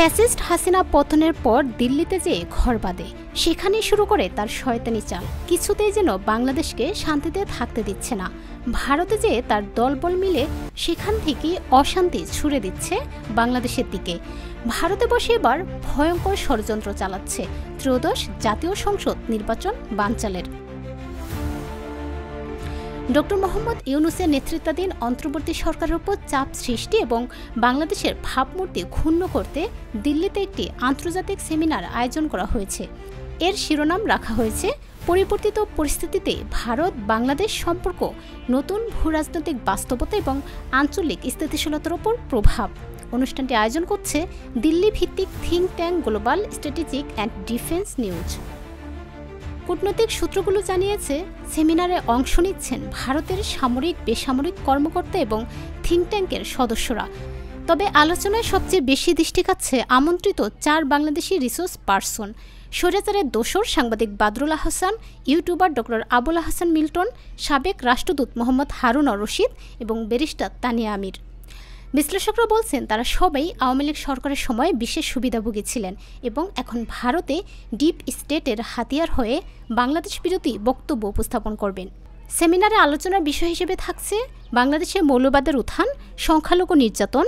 Fascist Hasina পতনের পর দিল্লিতে যেয়ে ঘর বাঁধে, সেখানেই শুরু করে তার শয়তানি চাল। কিছুতেই যেন বাংলাদেশকে শান্তিতে থাকতে দিচ্ছে না। ভারতে যেয়ে তার দলবল মিলে সেখান থেকেই অশান্তি ছুড়ে দিচ্ছে বাংলাদেশের দিকে। ভারতে বসে এবার ভয়ঙ্কর ষড়যন্ত্র চালাচ্ছে ত্রয়োদশ জাতীয় সংসদ নির্বাচন বানচালের। ডক্টর মোহাম্মদ ইউনূসের নেতৃত্বাধীন অন্তর্বর্তী সরকারের উপর চাপ সৃষ্টি এবং বাংলাদেশের ভাবমূর্তি ক্ষুণ্ণ করতে দিল্লিতে একটি আন্তর্জাতিক সেমিনার আয়োজন করা হয়েছে। এর শিরোনাম রাখা হয়েছে পরিবর্তিত পরিস্থিতিতে ভারত বাংলাদেশ সম্পর্ক, নতুন ভূরাজনৈতিক বাস্তবতা এবং আঞ্চলিক স্থিতিশীলতার উপর প্রভাব। অনুষ্ঠানটি আয়োজন করছে দিল্লি ভিত্তিক think tank global strategic and defence news. কূটনৈতিক সূত্রগুলো জানিয়েছে, সেমিনারে অংশ নিচ্ছেন ভারতের সামরিক, বেসামরিক কর্মকর্তা এবং থিঙ্ক ট্যাঙ্কের সদস্যরা। তবে আলোচনায় সবচেয়ে বেশি দৃষ্টি কাটছে আমন্ত্রিত 4 বাংলাদেশি রিসোর্স পার্সন: স্বৈরাচারের দোসর সাংবাদিক বাদরুল আহসান, ইউটিউবার ডক্টর আবুল আহসান মিল্টন, সাবেক রাষ্ট্রদূত মোহাম্মদ হারুন আর রশিদ এবং ব্যারিস্টার তানিয়া আমির। বিশ্লেষকরা বলছেন, তারা সবাই আওয়ামী লীগ সরকারের সময় বিশেষ সুবিধাভোগী ছিলেন এবং এখন ভারতে ডিপ স্টেটের হাতিয়ার হয়ে বাংলাদেশ বিরোধী বক্তব্য উপস্থাপন করবেন। সেমিনারে আলোচনার বিষয় হিসেবে থাকছে বাংলাদেশের মৌলবাদের উত্থান, সংখ্যালঘু নির্যাতন,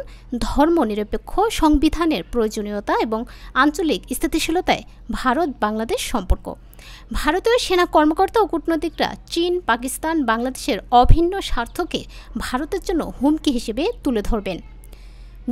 ধর্মনিরপেক্ষ সংবিধানের প্রয়োজনীয়তা এবং আঞ্চলিক স্থিতিশীলতায় ভারত বাংলাদেশ সম্পর্ক। ভারতীয় সেনা কর্মকর্তা ও কূটনীতিকরা চীন, পাকিস্তান, বাংলাদেশের অভিন্ন স্বার্থকে ভারতের জন্য হুমকি হিসেবে তুলে ধরবেন।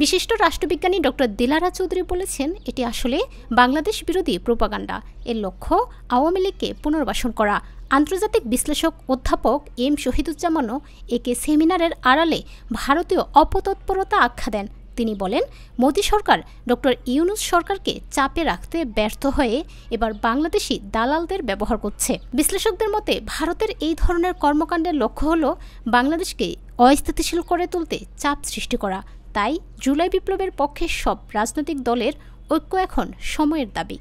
বিশিষ্ট রাষ্ট্রবিজ্ঞানী ডক্টর দিলারা চৌধুরী বলেছেন, এটি আসলে বাংলাদেশ বিরোধী প্রোপাগান্ডা। এর লক্ষ্য আওয়ামী লীগকে পুনর্বাসন করা। আন্তর্জাতিক বিশ্লেষক অধ্যাপক এম শহীদুজ্জামানও একে সেমিনারের আড়ালে ভারতীয় অপতৎপরতা আখ্যা দেন। তিনি বলেন, মোদী সরকার ডক্টর ইউনূস সরকারকে চাপে রাখতে ব্যর্থ হয়ে এবার বাংলাদেশি দালালদের ব্যবহার করছে। বিশ্লেষকদের মতে, ভারতের এই ধরনের কর্মকাণ্ডের লক্ষ্য হল বাংলাদেশকে অস্থিতিশীল করে তুলতে চাপ সৃষ্টি করা। তাই জুলাই বিপ্লবের পক্ষে সব রাজনৈতিক দলের ঐক্য এখন সময়ের দাবি।